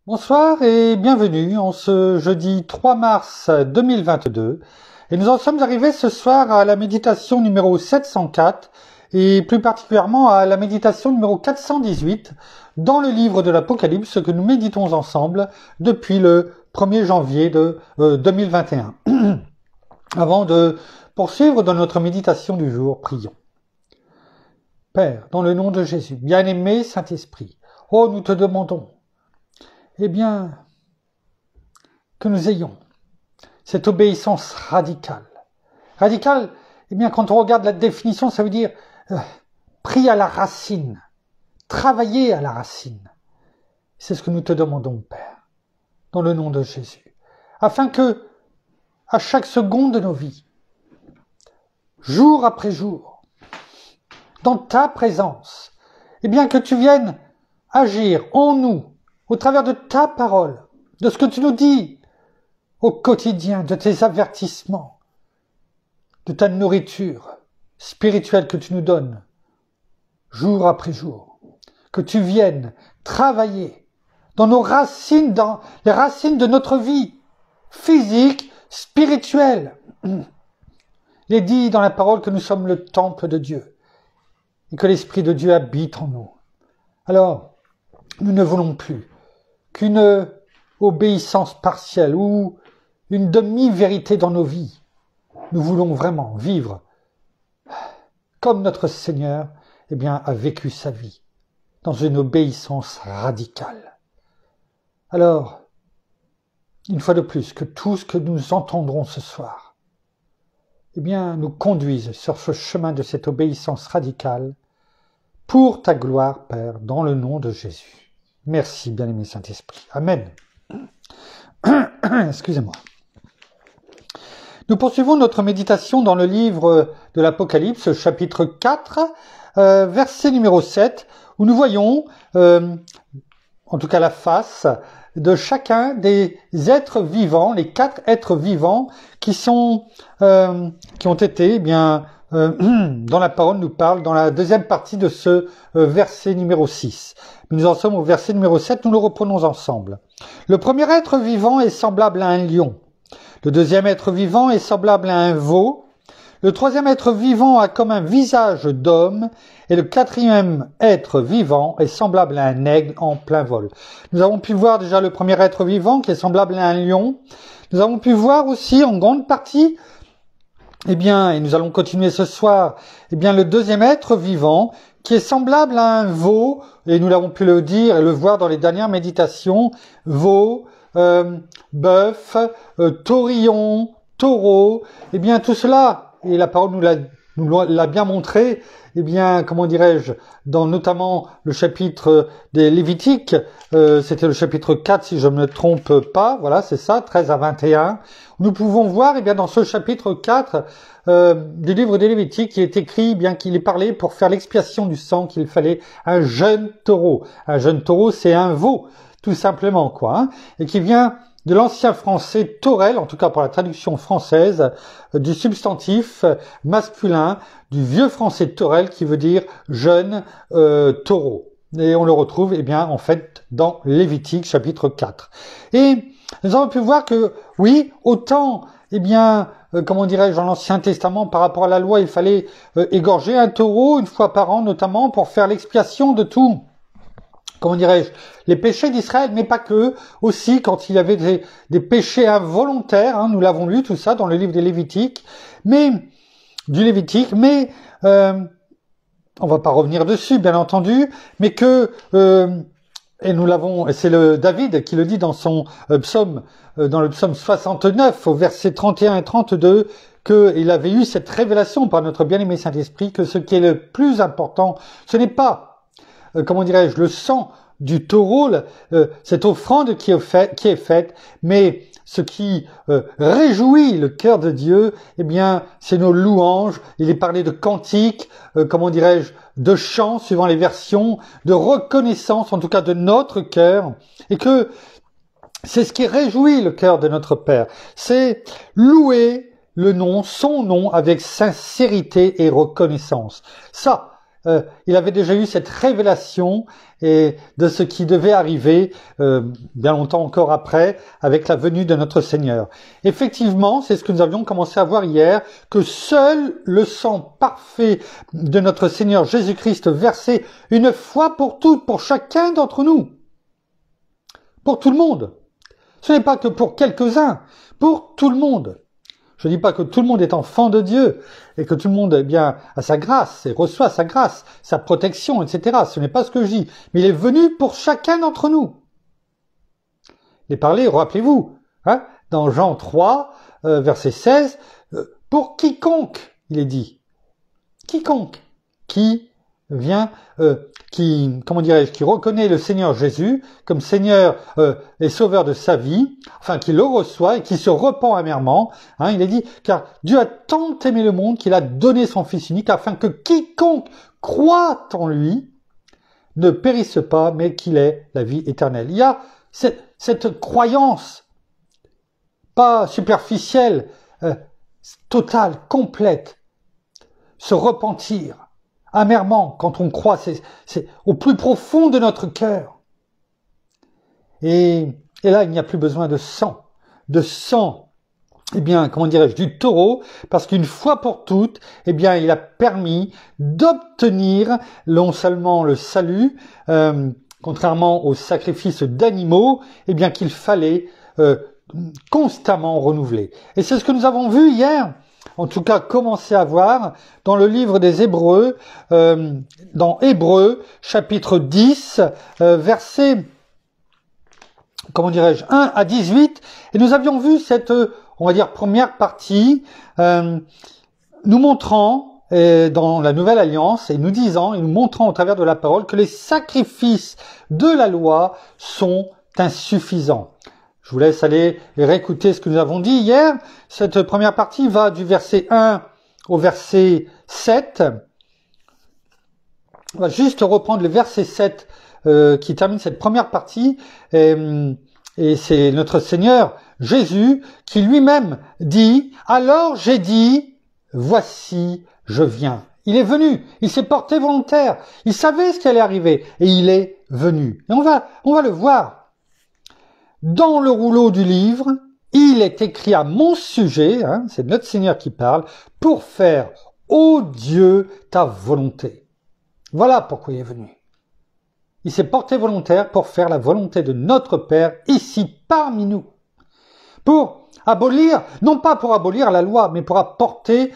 Bonsoir et bienvenue en ce jeudi 3 mars 2022. Et nous en sommes arrivés ce soir à la méditation numéro 704 et plus particulièrement à la méditation numéro 418 dans le livre de l'Apocalypse que nous méditons ensemble depuis le 1er janvier de 2021. Avant de poursuivre dans notre méditation du jour, prions. Père, dans le nom de Jésus, bien-aimé Saint-Esprit, oh nous te demandons, eh bien, que nous ayons cette obéissance radicale. Radicale, eh bien, quand on regarde la définition, ça veut dire pris à la racine, travailler à la racine. C'est ce que nous te demandons, Père, dans le nom de Jésus, afin que, à chaque seconde de nos vies, jour après jour, dans ta présence, eh bien, que tu viennes agir en nous, au travers de ta parole, de ce que tu nous dis au quotidien, de tes avertissements, de ta nourriture spirituelle que tu nous donnes, jour après jour, que tu viennes travailler dans nos racines, dans les racines de notre vie, physique, spirituelle. Il est dit dans la parole que nous sommes le temple de Dieu et que l'Esprit de Dieu habite en nous. Alors, nous ne voulons plus qu'une obéissance partielle ou une demi-vérité dans nos vies. Nous voulons vraiment vivre comme notre Seigneur a vécu sa vie, dans une obéissance radicale. Alors, une fois de plus, que tout ce que nous entendrons ce soir, nous conduise sur ce chemin de cette obéissance radicale pour ta gloire, Père, dans le nom de Jésus. Merci, bien-aimé Saint-Esprit. Amen. Excusez-moi. Nous poursuivons notre méditation dans le livre de l'Apocalypse, chapitre 4, verset numéro 7, où nous voyons, en tout cas la face, de chacun des êtres vivants, les 4 êtres vivants qui ont été, dans la parole nous parle, dans la deuxième partie de ce verset numéro 6. Nous en sommes au verset numéro 7, nous le reprenons ensemble. Le premier être vivant est semblable à un lion. Le deuxième être vivant est semblable à un veau. Le troisième être vivant a comme un visage d'homme. Et le quatrième être vivant est semblable à un aigle en plein vol. Nous avons pu voir déjà le premier être vivant qui est semblable à un lion. Nous avons pu voir aussi en grande partie, et nous allons continuer ce soir, le deuxième être vivant qui est semblable à un veau, et nous l'avons pu le dire et le voir dans les dernières méditations, veau, bœuf, taurillon, taureau, tout cela, et la parole nous l'a bien montré, dans notamment le chapitre des Lévitiques, c'était le chapitre 4 si je ne me trompe pas, voilà c'est ça, 13 à 21, nous pouvons voir dans ce chapitre 4 du livre des Lévitiques qui est écrit, qu'il est parlé pour faire l'expiation du sang qu'il fallait un jeune taureau. Un jeune taureau c'est un veau, tout simplement et qui vient de l'ancien français taurel, en tout cas pour la traduction française, du substantif masculin du vieux français taurel qui veut dire jeune taureau. Et on le retrouve en fait dans Lévitique chapitre 4. Et nous avons pu voir que oui, autant dans l'Ancien Testament par rapport à la loi, il fallait égorger un taureau une fois par an notamment pour faire l'expiation de tout les péchés d'Israël, mais pas que, aussi quand il y avait des péchés involontaires, nous l'avons lu tout ça dans le livre des Lévitiques, on va pas revenir dessus, bien entendu, mais que, et c'est David qui le dit dans son psaume, dans le psaume 69, au verset 31 et 32, qu'il avait eu cette révélation par notre bien-aimé Saint-Esprit, que ce qui est le plus important, ce n'est pas le sang du taureau, cette offrande qui est faite, mais ce qui réjouit le cœur de Dieu, c'est nos louanges. Il est parlé de cantiques, de chants suivant les versions, de reconnaissance, en tout cas de notre cœur, et que c'est ce qui réjouit le cœur de notre Père. C'est louer son nom avec sincérité et reconnaissance. Ça, il avait déjà eu cette révélation et de ce qui devait arriver bien longtemps encore après, avec la venue de notre Seigneur. Effectivement, c'est ce que nous avions commencé à voir hier, que seul le sang parfait de notre Seigneur Jésus-Christ versé une fois pour toutes, pour chacun d'entre nous, pour tout le monde. Ce n'est pas que pour quelques-uns, pour tout le monde. Je ne dis pas que tout le monde est enfant de Dieu et que tout le monde a sa grâce et reçoit sa grâce, sa protection, etc. Ce n'est pas ce que je dis. Mais il est venu pour chacun d'entre nous. Il est parlé, rappelez-vous, dans Jean 3, verset 16, pour quiconque, il est dit. Quiconque qui vient, qui reconnaît le Seigneur Jésus comme Seigneur et Sauveur de sa vie, enfin qui le reçoit et qui se repent amèrement. Il est dit, car Dieu a tant aimé le monde qu'il a donné son Fils unique afin que quiconque croit en lui ne périsse pas, mais qu'il ait la vie éternelle. Il y a cette croyance, pas superficielle, totale, complète, se repentir amèrement quand on croit, c'est au plus profond de notre cœur. Et là, il n'y a plus besoin de sang, du taureau, parce qu'une fois pour toutes, il a permis d'obtenir non seulement le salut, contrairement aux sacrifices d'animaux, qu'il fallait constamment renouveler. Et c'est ce que nous avons vu hier, en tout cas commencer à voir dans le livre des Hébreux, dans Hébreux, chapitre 10, versets 1 à 18, et nous avions vu cette, première partie, nous montrant, dans la Nouvelle Alliance, et nous montrant au travers de la parole que les sacrifices de la loi sont insuffisants. Je vous laisse aller réécouter ce que nous avons dit hier. Cette première partie va du verset 1 au verset 7. On va juste reprendre le verset 7 qui termine cette première partie. Et c'est notre Seigneur Jésus qui lui-même dit « Alors j'ai dit, voici, je viens ». Il est venu, il s'est porté volontaire, il savait ce qui allait arriver et il est venu. Et on va le voir. Dans le rouleau du livre, il est écrit à mon sujet, c'est notre Seigneur qui parle, pour faire, ô Dieu, ta volonté. Voilà pourquoi il est venu. Il s'est porté volontaire pour faire la volonté de notre Père ici parmi nous. Pour abolir, non pas pour abolir la loi, mais pour apporter,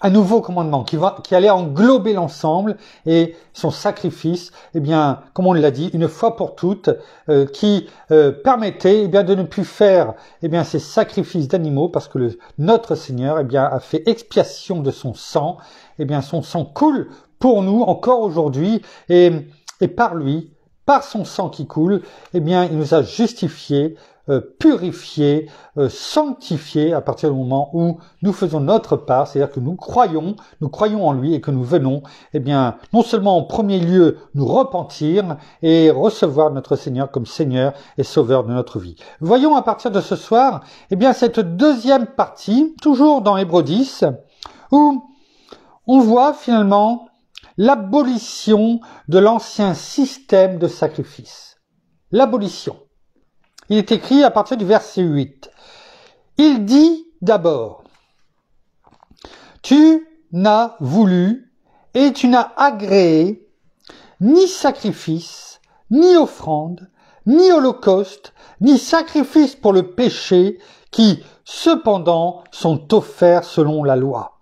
un nouveau commandement qui allait englober l'ensemble et son sacrifice, comme on l'a dit, une fois pour toutes, qui permettait de ne plus faire ces sacrifices d'animaux parce que notre Seigneur a fait expiation de son sang. Son sang coule pour nous encore aujourd'hui et par lui, par son sang qui coule, il nous a justifiés, purifiés, sanctifiés à partir du moment où nous faisons notre part, c'est-à-dire que nous croyons en lui et que nous venons, non seulement en premier lieu nous repentir et recevoir notre Seigneur comme Seigneur et Sauveur de notre vie. Voyons à partir de ce soir, cette deuxième partie, toujours dans Hébreux 10, où on voit finalement l'abolition de l'ancien système de sacrifice. L'abolition. Il est écrit à partir du verset 8. Il dit d'abord, « Tu n'as voulu et tu n'as agréé ni sacrifice, ni offrande, ni holocauste, ni sacrifice pour le péché, qui cependant sont offerts selon la loi. »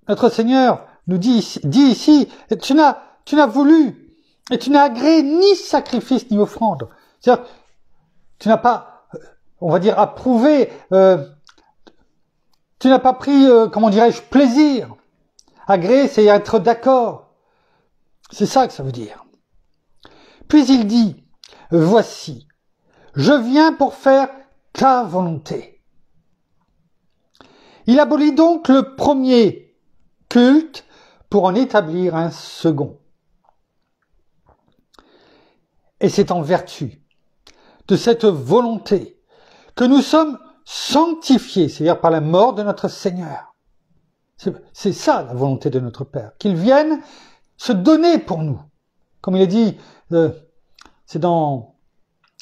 Notre Seigneur nous dit ici, tu n'as voulu et tu n'as agréé ni sacrifice ni offrande. C'est-à-dire, tu n'as pas, approuvé, tu n'as pas pris, plaisir. Agréer, c'est être d'accord. C'est ça que ça veut dire. Puis il dit, voici, je viens pour faire ta volonté. Il abolit donc le premier culte pour en établir un second. Et c'est en vertu de cette volonté que nous sommes sanctifiés, c'est-à-dire par la mort de notre Seigneur. C'est ça la volonté de notre Père, qu'il vienne se donner pour nous. Comme il est dit, c'est dans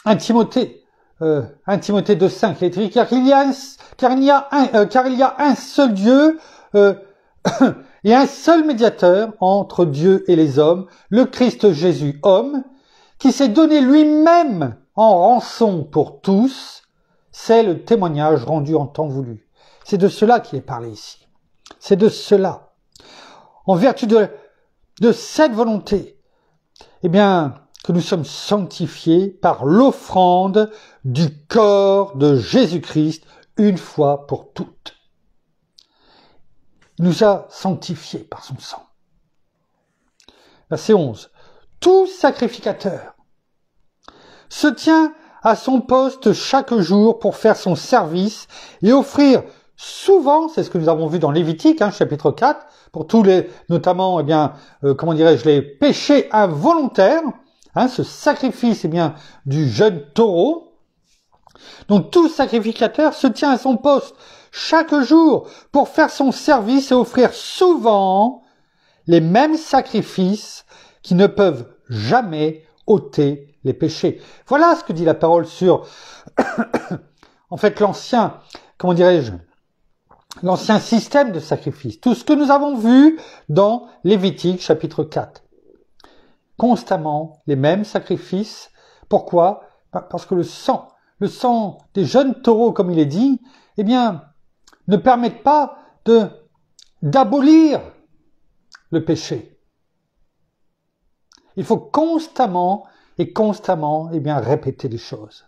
1 Timothée 2,5, il est écrit, car il y a un seul Dieu et un seul médiateur entre Dieu et les hommes, le Christ Jésus, homme, qui s'est donné lui-même en rançon pour tous. C'est le témoignage rendu en temps voulu. C'est de cela qu'il est parlé ici. C'est de cela. En vertu de cette volonté, eh bien, que nous sommes sanctifiés par l'offrande du corps de Jésus-Christ une fois pour toutes. Il nous a sanctifiés par son sang. Verset 11. Tout sacrificateur se tient à son poste chaque jour pour faire son service et offrir souvent, c'est ce que nous avons vu dans Lévitique, chapitre 4, pour tous les, notamment, les péchés involontaires, ce sacrifice, du jeune taureau. Donc tout sacrificateur se tient à son poste chaque jour pour faire son service et offrir souvent les mêmes sacrifices qui ne peuvent jamais ôter les péchés. Voilà ce que dit la parole sur, en fait, l'ancien système de sacrifice. Tout ce que nous avons vu dans Lévitique, chapitre 4. Constamment les mêmes sacrifices. Pourquoi? Parce que le sang des jeunes taureaux, comme il est dit, ne permettent pas d'abolir le péché. Il faut constamment répéter les choses.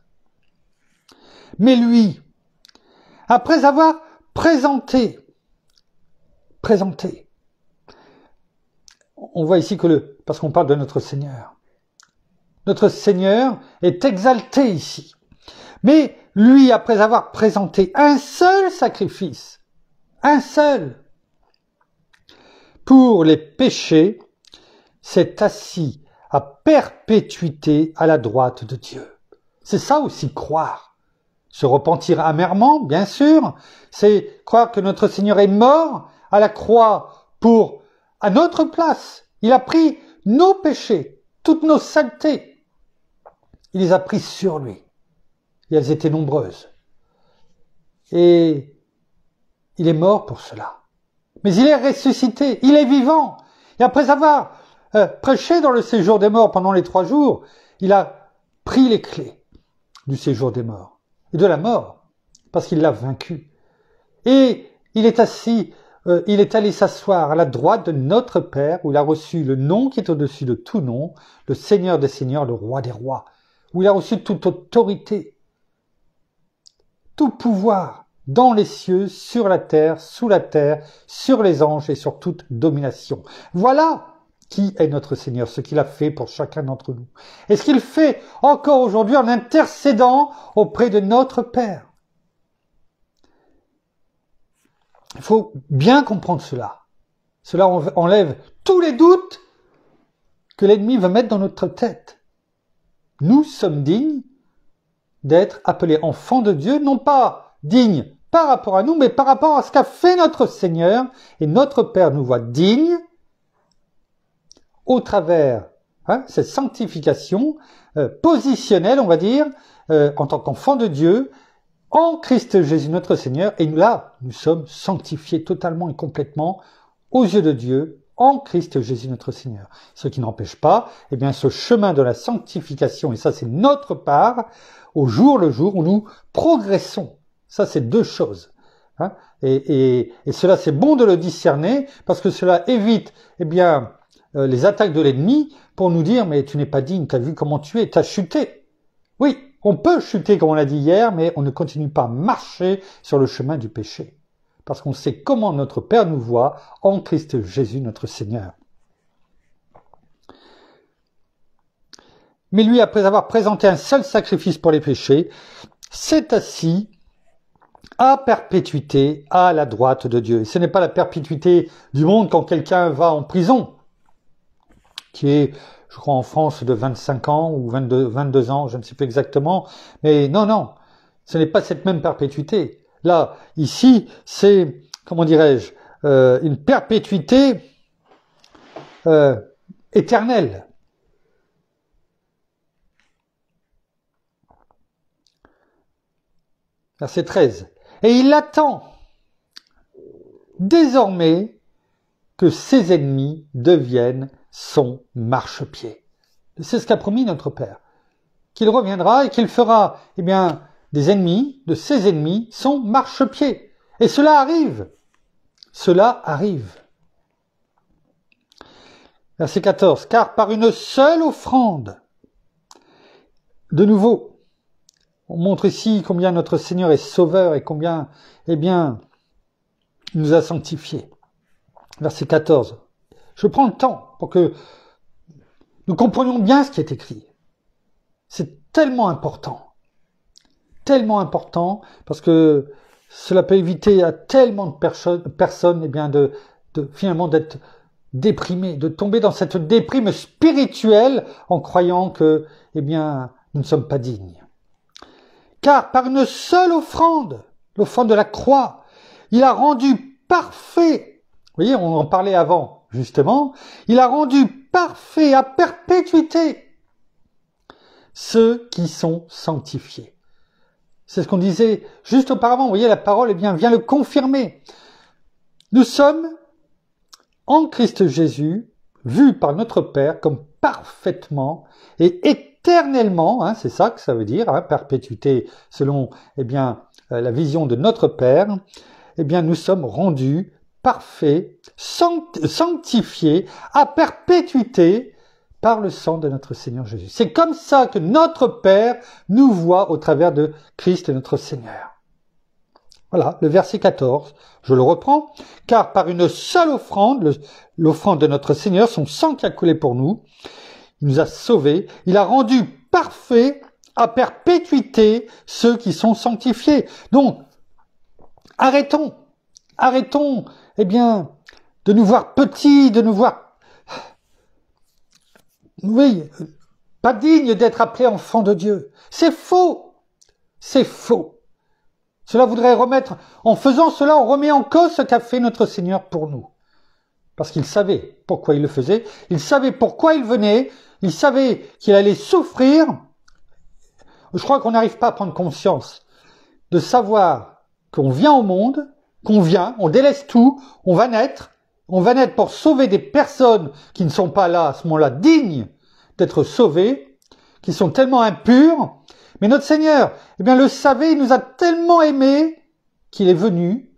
Mais lui, après avoir présenté, on voit ici parce qu'on parle de notre Seigneur. Notre Seigneur est exalté ici. Mais lui, après avoir présenté un seul sacrifice, pour les péchés, s'est assis à perpétuité à la droite de Dieu. C'est ça aussi croire. Se repentir amèrement, bien sûr, c'est croire que notre Seigneur est mort à la croix à notre place. Il a pris nos péchés, toutes nos saletés. Il les a pris sur lui. Et elles étaient nombreuses. Et il est mort pour cela. Mais il est ressuscité, il est vivant. Et après avoir prêché dans le séjour des morts pendant les 3 jours, il a pris les clés du séjour des morts et de la mort, parce qu'il l'a vaincu. Et il est allé s'asseoir à la droite de notre Père, où il a reçu le nom qui est au-dessus de tout nom, le Seigneur des Seigneurs, le Roi des Rois, où il a reçu toute autorité, tout pouvoir dans les cieux, sur la terre, sous la terre, sur les anges et sur toute domination. Voilà qui est notre Seigneur, ce qu'il a fait pour chacun d'entre nous. Et ce qu'il fait encore aujourd'hui en intercédant auprès de notre Père. Il faut bien comprendre cela. Cela enlève tous les doutes que l'ennemi veut mettre dans notre tête. Nous sommes dignes d'être appelés enfants de Dieu, non pas dignes par rapport à nous, mais par rapport à ce qu'a fait notre Seigneur, et notre Père nous voit dignes au travers cette sanctification positionnelle, on va dire, en tant qu'enfants de Dieu, en Christ Jésus notre Seigneur, et nous sommes sanctifiés totalement et complètement aux yeux de Dieu, en Christ Jésus notre Seigneur. Ce qui n'empêche pas, ce chemin de la sanctification, et ça c'est notre part, au jour le jour où nous progressons. Ça, c'est 2 choses. Et cela, c'est bon de le discerner, parce que cela évite, les attaques de l'ennemi pour nous dire, mais tu n'es pas digne, tu as vu comment tu es, tu as chuté. Oui, on peut chuter, comme on l'a dit hier, mais on ne continue pas à marcher sur le chemin du péché. Parce qu'on sait comment notre Père nous voit en Christ Jésus, notre Seigneur. Mais lui, après avoir présenté un seul sacrifice pour les péchés, s'est assis à perpétuité à la droite de Dieu. Et ce n'est pas la perpétuité du monde quand quelqu'un va en prison, qui est, je crois, en France de 25 ans ou 22 ans, je ne sais plus exactement. Mais non. Ce n'est pas cette même perpétuité. Là, ici, c'est, comment dirais-je, une perpétuité éternelle. Verset 13. Et il attend désormais que ses ennemis deviennent son marchepied. C'est ce qu'a promis notre Père. Qu'il reviendra et qu'il fera, eh bien, des ennemis, de ses ennemis, son marchepied. Et cela arrive. Cela arrive. Verset 14. Car par une seule offrande, de nouveau, on montre ici combien notre Seigneur est sauveur et combien, eh bien, il nous a sanctifiés. Verset 14. Je prends le temps pour que nous comprenions bien ce qui est écrit. C'est tellement important parce que cela peut éviter à tellement de personnes eh bien, de finalement d'être déprimées, de tomber dans cette déprime spirituelle en croyant que eh bien, nous ne sommes pas dignes. Car par une seule offrande, l'offrande de la croix, il a rendu parfait, vous voyez, on en parlait avant, justement, il a rendu parfait à perpétuité ceux qui sont sanctifiés. C'est ce qu'on disait juste auparavant, vous voyez, la parole, eh bien, vient le confirmer. Nous sommes, en Christ Jésus, vus par notre Père comme parfaitement et éternellement, hein, c'est ça que ça veut dire, hein, perpétuité selon eh bien, la vision de notre Père, eh bien, nous sommes rendus parfaits, sanctifiés à perpétuité par le sang de notre Seigneur Jésus. C'est comme ça que notre Père nous voit au travers de Christ notre Seigneur. Voilà, le verset 14, je le reprends. Car par une seule offrande, l'offrande de notre Seigneur, son sang qui a coulé pour nous, il nous a sauvés, il a rendu parfaits à perpétuité ceux qui sont sanctifiés. Donc, arrêtons, eh bien, de nous voir petits, de nous voir, oui, pas dignes d'être appelés enfants de Dieu. C'est faux, c'est faux. Cela voudrait remettre, en faisant cela, on remet en cause ce qu'a fait notre Seigneur pour nous. Parce qu'il savait pourquoi il le faisait, il savait pourquoi il venait, il savait qu'il allait souffrir. Je crois qu'on n'arrive pas à prendre conscience de savoir qu'on vient au monde, on délaisse tout, on va naître pour sauver des personnes qui ne sont pas là, à ce moment-là, dignes d'être sauvées, qui sont tellement impures. Mais notre Seigneur, eh bien, le savait, il nous a tellement aimés qu'il est venu.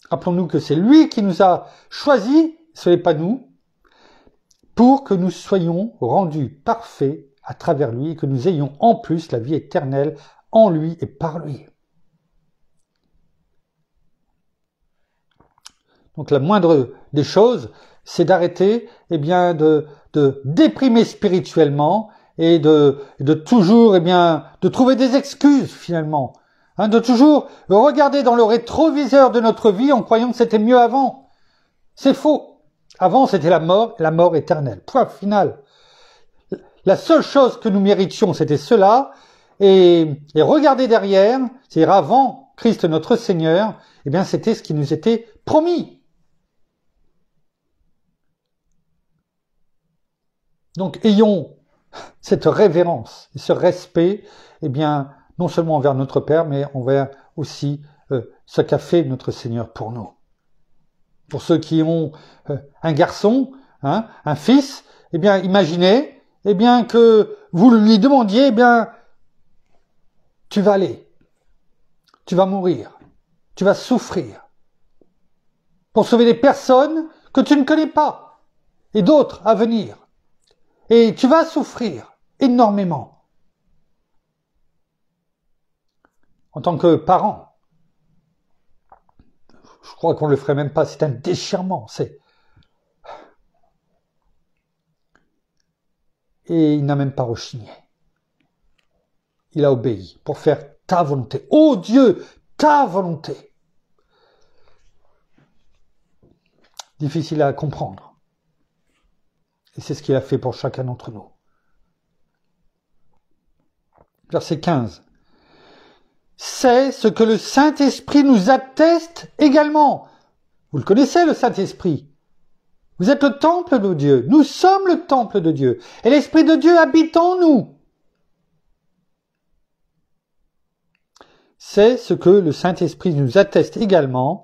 Rappelons-nous que c'est lui qui nous a choisis, ce n'est pas nous, pour que nous soyons rendus parfaits à travers lui et que nous ayons en plus la vie éternelle en lui et par lui. Donc la moindre des choses, c'est d'arrêter eh bien, de déprimer spirituellement et de toujours eh bien, de trouver des excuses finalement. Hein, de toujours regarder dans le rétroviseur de notre vie en croyant que c'était mieux avant. C'est faux. Avant, c'était la mort éternelle. Point final. La seule chose que nous méritions, c'était cela. Et regarder derrière, c'est-à-dire avant Christ notre Seigneur, eh bien, c'était ce qui nous était promis. Donc, ayons cette révérence et ce respect, eh bien, non seulement envers notre Père, mais envers aussi ce qu'a fait notre Seigneur pour nous. Pour ceux qui ont un garçon, hein, un fils, eh bien, imaginez, eh bien, que vous lui demandiez, eh bien, tu vas aller, tu vas mourir, tu vas souffrir, pour sauver des personnes que tu ne connais pas, et d'autres à venir. Et tu vas souffrir énormément. En tant que parent, je crois qu'on ne le ferait même pas, c'est un déchirement, Et il n'a même pas rechigné. Il a obéi pour faire ta volonté. Oh Dieu, ta volonté. Difficile à comprendre. Et c'est ce qu'il a fait pour chacun d'entre nous. Verset 15. c'est ce que le Saint-Esprit nous atteste également. Vous le connaissez, le Saint-Esprit. Vous êtes le temple de Dieu. Nous sommes le temple de Dieu. Et l'Esprit de Dieu habite en nous. C'est ce que le Saint-Esprit nous atteste également,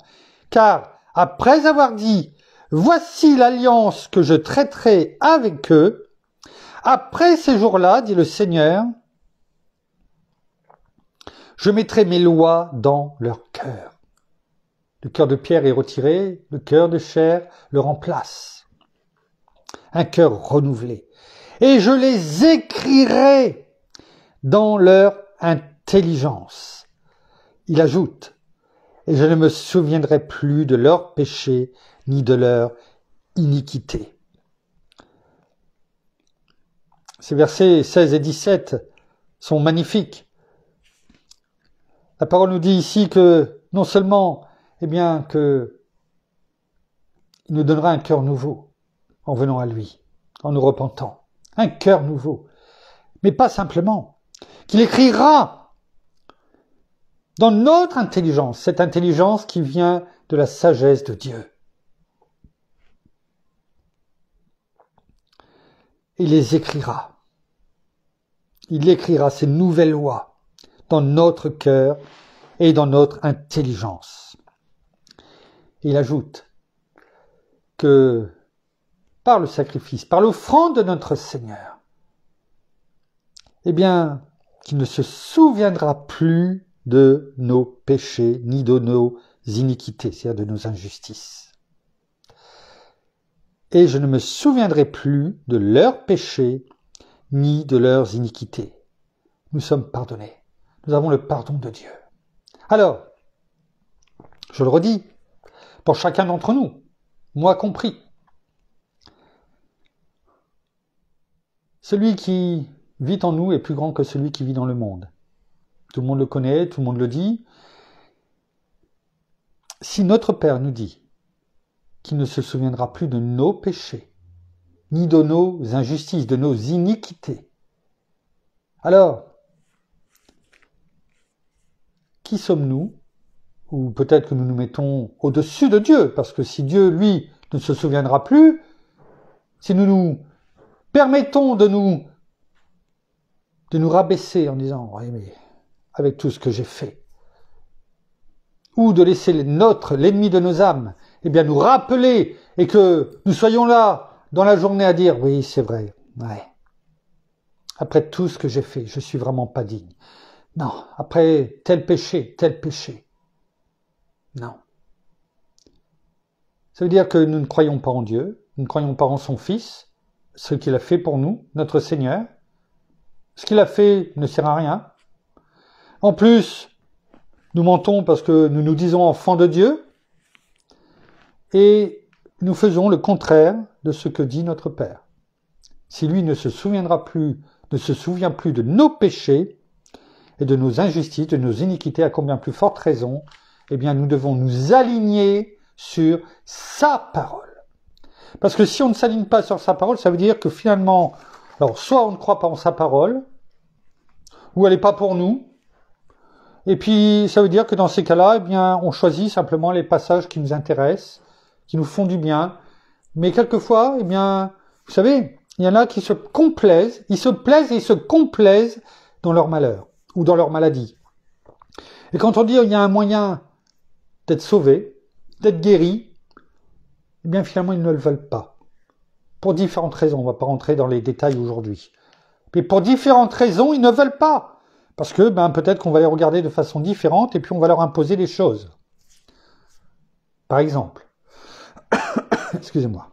car après avoir dit « Voici l'alliance que je traiterai avec eux », après ces jours-là, dit le Seigneur, je mettrai mes lois dans leur cœur. Le cœur de pierre est retiré, le cœur de chair le remplace. Un cœur renouvelé. Et je les écrirai dans leur intelligence. Il ajoute, et je ne me souviendrai plus de leurs péchés ni de leur iniquité. Ces versets 16 et 17 sont magnifiques. La parole nous dit ici que non seulement, que il nous donnera un cœur nouveau en venant à lui, en nous repentant. Un cœur nouveau. Mais pas simplement. Qu'il écrira dans notre intelligence, cette intelligence qui vient de la sagesse de Dieu. Il les écrira. Il écrira ces nouvelles lois dans notre cœur et dans notre intelligence. Il ajoute que par le sacrifice, par l'offrande de notre Seigneur, qu'il ne se souviendra plus de nos péchés ni de nos iniquités, c'est-à-dire de nos injustices. Et je ne me souviendrai plus de leurs péchés ni de leurs iniquités. Nous sommes pardonnés. Nous avons le pardon de Dieu. Alors, je le redis, pour chacun d'entre nous, moi compris, celui qui vit en nous est plus grand que celui qui vit dans le monde. Tout le monde le connaît, tout le monde le dit. Si notre Père nous dit qu'il ne se souviendra plus de nos péchés, ni de nos injustices, de nos iniquités, alors, qui sommes-nous? Ou peut-être que nous nous mettons au-dessus de Dieu, parce que si Dieu, lui, ne se souviendra plus, si nous nous permettons de nous rabaisser en disant « Oui, mais avec tout ce que j'ai fait », ou de laisser l'ennemi de nos âmes, nous rappeler et que nous soyons là dans la journée à dire « Oui, c'est vrai, ouais. Après tout ce que j'ai fait, je suis vraiment pas digne. Non, après tel péché. Non. » Ça veut dire que nous ne croyons pas en Dieu, nous ne croyons pas en son Fils, ce qu'il a fait pour nous, notre Seigneur. Ce qu'il a fait ne sert à rien. En plus, nous mentons parce que nous nous disons enfants de Dieu et nous faisons le contraire de ce que dit notre Père. Si lui ne se souvient plus de nos péchés et de nos injustices, de nos iniquités, à combien plus forte raison, nous devons nous aligner sur sa parole. Parce que si on ne s'aligne pas sur sa parole, ça veut dire que finalement, alors soit on ne croit pas en sa parole, ou elle n'est pas pour nous, et puis ça veut dire que dans ces cas-là, on choisit simplement les passages qui nous intéressent, qui nous font du bien, mais quelquefois, vous savez, il y en a qui se complaisent, ils se complaisent dans leur malheur, ou dans leur maladie. Et quand on dit il y a un moyen d'être sauvé, d'être guéri, finalement ils ne le veulent pas. Pour différentes raisons, on ne va pas rentrer dans les détails aujourd'hui. Mais pour différentes raisons, ils ne veulent pas. Parce que peut-être qu'on va les regarder de façon différente et puis on va leur imposer des choses. Par exemple, excusez-moi.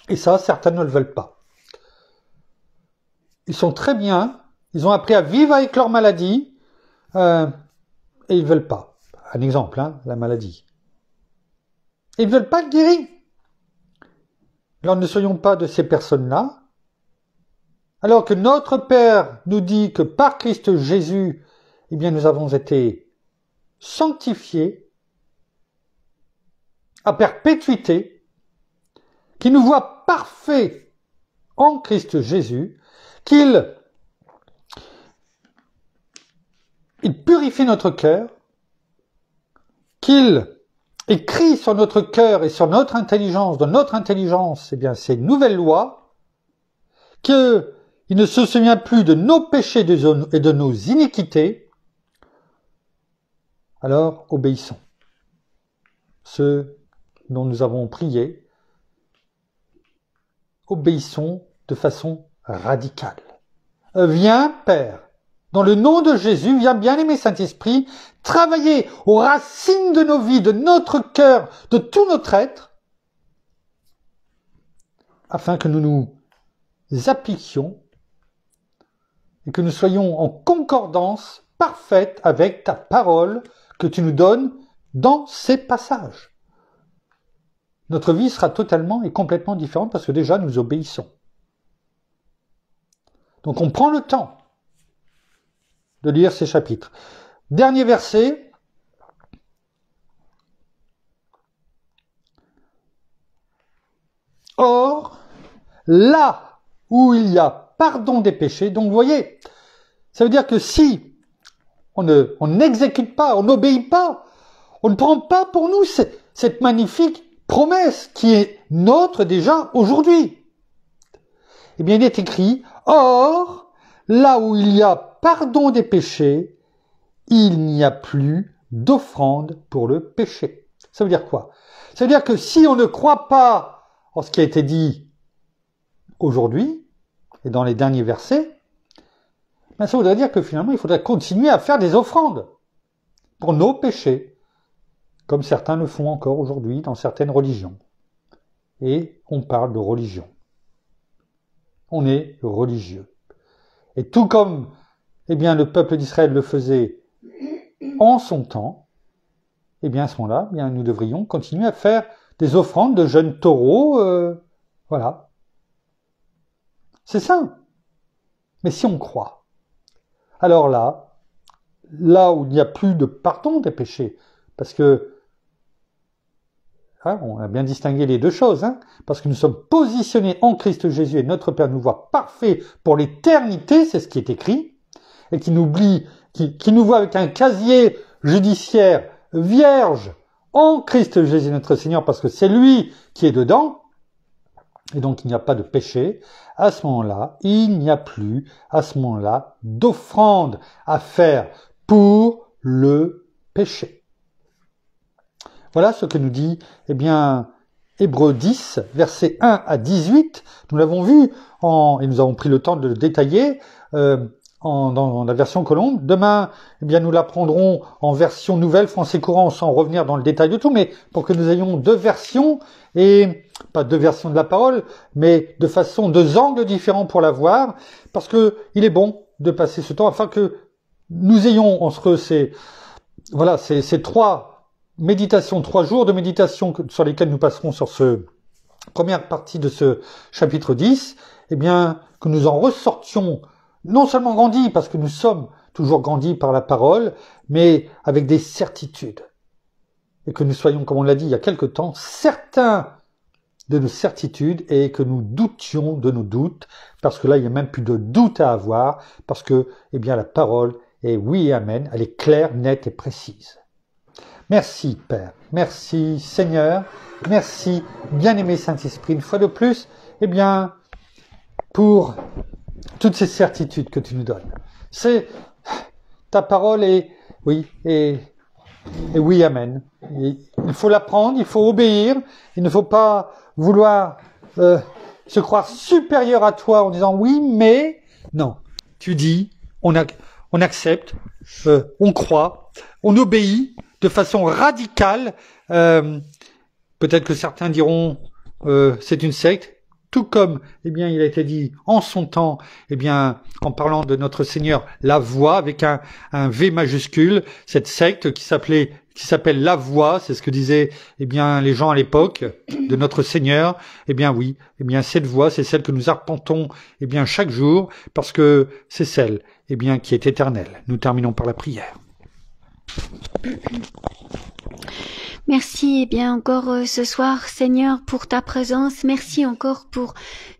Et ça, certains ne le veulent pas. Ils sont très bien, ils ont appris à vivre avec leur maladie, et ils ne veulent pas. Un exemple, la maladie. Ils ne veulent pas être guéris. Alors ne soyons pas de ces personnes-là. Alors que notre Père nous dit que par Christ Jésus, nous avons été sanctifiés à perpétuité, qui nous voit parfaits en Christ Jésus, qu'il il purifie notre cœur, qu'il écrit sur notre cœur et sur notre intelligence, dans notre intelligence, eh bien, ces nouvelles lois, qu'il ne se souvient plus de nos péchés et de nos iniquités, alors obéissons. Ceux dont nous avons prié, obéissons de façon radicale. Viens, Père, dans le nom de Jésus, viens, bien-aimé Saint-Esprit, travailler aux racines de nos vies, de notre cœur, de tout notre être, afin que nous nous appliquions et que nous soyons en concordance parfaite avec ta parole que tu nous donnes dans ces passages. Notre vie sera totalement et complètement différente parce que déjà nous obéissons. Donc on prend le temps de lire ces chapitres. Dernier verset. Or, là où il y a pardon des péchés, donc vous voyez, ça veut dire que si on n'exécute pas, on n'obéit pas, on ne prend pas pour nous cette magnifique promesse qui est notre déjà aujourd'hui. Eh bien, il est écrit, or, là où il y a pardon des péchés, il n'y a plus d'offrande pour le péché. Ça veut dire quoi? Ça veut dire que si on ne croit pas en ce qui a été dit aujourd'hui, et dans les derniers versets, ben ça voudrait dire que finalement, il faudrait continuer à faire des offrandes pour nos péchés, comme certains le font encore aujourd'hui dans certaines religions. Et on parle de religion. On est religieux. Et tout comme eh bien, le peuple d'Israël le faisait en son temps, eh bien, à ce moment-là, eh bien, nous devrions continuer à faire des offrandes de jeunes taureaux. Voilà. C'est ça. Mais si on croit, alors là où il n'y a plus de pardon des péchés, parce que on a bien distingué les deux choses, parce que nous sommes positionnés en Christ Jésus et notre Père nous voit parfaits pour l'éternité, c'est ce qui est écrit, et qui nous voit avec un casier judiciaire vierge en Christ Jésus notre Seigneur, parce que c'est lui qui est dedans, et donc il n'y a pas de péché. À ce moment-là, il n'y a plus, à ce moment-là, d'offrande à faire pour le péché. Voilà ce que nous dit, eh bien, Hébreux 10, versets 1 à 18. Nous l'avons vu et nous avons pris le temps de le détailler dans la version Colombe. Demain, eh bien, nous l'apprendrons en version nouvelle, français courant, sans revenir dans le détail de tout, mais pour que nous ayons deux versions, et pas deux versions de la parole, mais deux angles différents pour la voir, parce que il est bon de passer ce temps afin que nous ayons entre ces trois jours de méditation sur lesquels nous passerons sur première partie de ce chapitre 10, eh bien, que nous en ressortions non seulement grandis, parce que nous sommes toujours grandis par la parole, mais avec des certitudes. Et que nous soyons, comme on l'a dit il y a quelque temps, certains de nos certitudes et que nous doutions de nos doutes, parce que là, il n'y a même plus de doute à avoir, parce que, eh bien, la parole est oui et amen, elle est claire, nette et précise. Merci Père, merci Seigneur, merci bien-aimé Saint-Esprit, une fois de plus, eh bien, pour toutes ces certitudes que tu nous donnes. Ta parole est oui, et oui, amen. Et il faut l'apprendre, il faut obéir, il ne faut pas vouloir se croire supérieur à toi en disant oui, mais non. Tu dis, on accepte, on croit, on obéit, de façon radicale. Peut-être que certains diront c'est une secte, tout comme eh bien il a été dit en son temps, eh bien en parlant de notre Seigneur, la voix avec un V majuscule, cette secte qui s'appelle la voix, c'est ce que disaient eh bien les gens à l'époque de notre Seigneur. Eh bien oui, eh bien cette voix, c'est celle que nous arpentons eh bien chaque jour, parce que c'est celle eh bien qui est éternelle. Nous terminons par la prière. Merci, bien encore ce soir, Seigneur, pour ta présence. Merci encore pour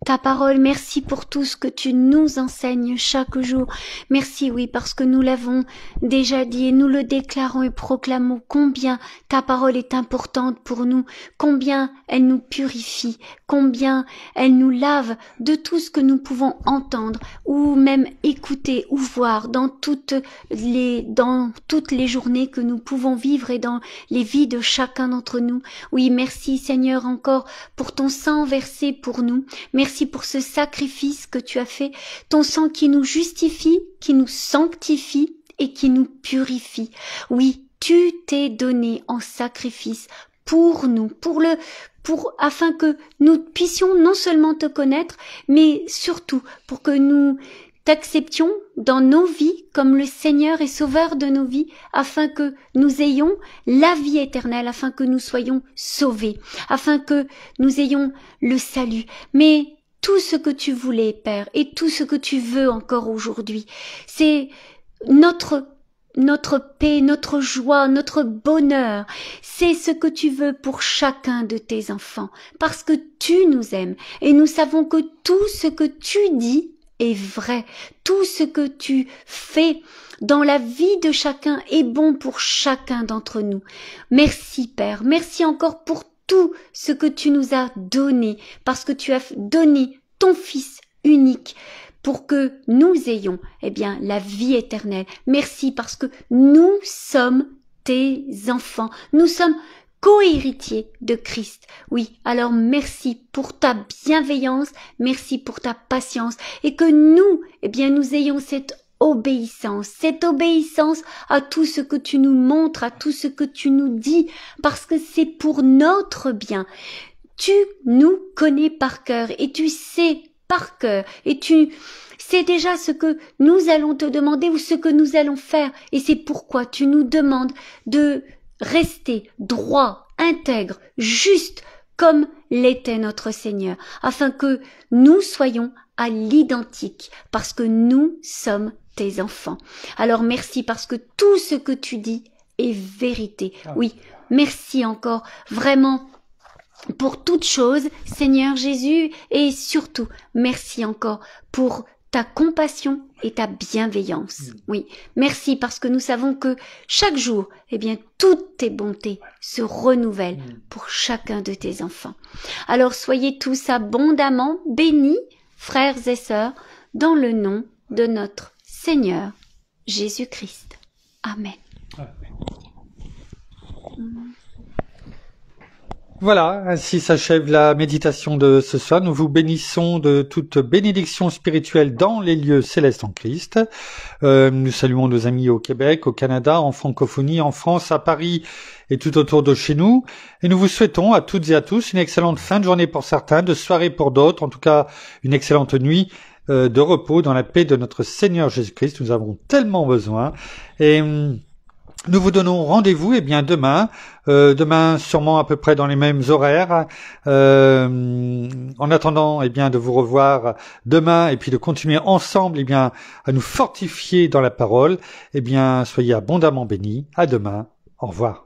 ta parole. Merci pour tout ce que tu nous enseignes chaque jour. Merci, oui, parce que nous l'avons déjà dit et nous le déclarons et proclamons combien ta parole est importante pour nous, combien elle nous purifie, combien elle nous lave de tout ce que nous pouvons entendre ou même écouter ou voir dans toutes les journées que nous pouvons vivre et dans les vies de chacun d'entre nous. Oui, merci Seigneur encore pour ton sang versé pour nous. Merci pour ce sacrifice que tu as fait, ton sang qui nous justifie, qui nous sanctifie et qui nous purifie. Oui, tu t'es donné en sacrifice pour nous, afin que nous puissions non seulement te connaître, mais surtout pour que nous t'acceptions dans nos vies comme le Seigneur et Sauveur de nos vies, afin que nous ayons la vie éternelle, afin que nous soyons sauvés, afin que nous ayons le salut. Mais tout ce que tu voulais, Père, et tout ce que tu veux encore aujourd'hui, c'est notre paix, notre joie, notre bonheur, c'est ce que tu veux pour chacun de tes enfants, parce que tu nous aimes, et nous savons que tout ce que tu dis est vrai. Tout ce que tu fais dans la vie de chacun est bon pour chacun d'entre nous. Merci Père, merci encore pour tout ce que tu nous as donné, parce que tu as donné ton Fils unique pour que nous ayons, la vie éternelle. Merci parce que nous sommes tes enfants. Nous sommes co-héritier de Christ. Oui, alors merci pour ta bienveillance, merci pour ta patience et que nous, nous ayons cette obéissance à tout ce que tu nous montres, à tout ce que tu nous dis, parce que c'est pour notre bien. Tu nous connais par cœur et tu sais par cœur et tu sais déjà ce que nous allons te demander ou ce que nous allons faire et c'est pourquoi tu nous demandes de rester droit, intègre, juste, comme l'était notre Seigneur, afin que nous soyons à l'identique, parce que nous sommes tes enfants. Alors merci parce que tout ce que tu dis est vérité. Oui, merci encore, vraiment, pour toutes choses, Seigneur Jésus, et surtout, merci encore pour ta compassion et ta bienveillance. Oui, merci parce que nous savons que chaque jour, toutes tes bontés se renouvellent pour chacun de tes enfants. Alors soyez tous abondamment bénis, frères et sœurs, dans le nom de notre Seigneur Jésus-Christ. Amen. Voilà, ainsi s'achève la méditation de ce soir. Nous vous bénissons de toute bénédiction spirituelle dans les lieux célestes en Christ. Nous saluons nos amis au Québec, au Canada, en francophonie, en France, à Paris et tout autour de chez nous. Et nous vous souhaitons à toutes et à tous une excellente fin de journée pour certains, de soirée pour d'autres, en tout cas une excellente nuit de repos dans la paix de notre Seigneur Jésus-Christ. Nous avons tellement besoin. Et nous vous donnons rendez-vous demain, sûrement à peu près dans les mêmes horaires. En attendant de vous revoir demain et puis de continuer ensemble à nous fortifier dans la parole, soyez abondamment bénis. À demain. Au revoir.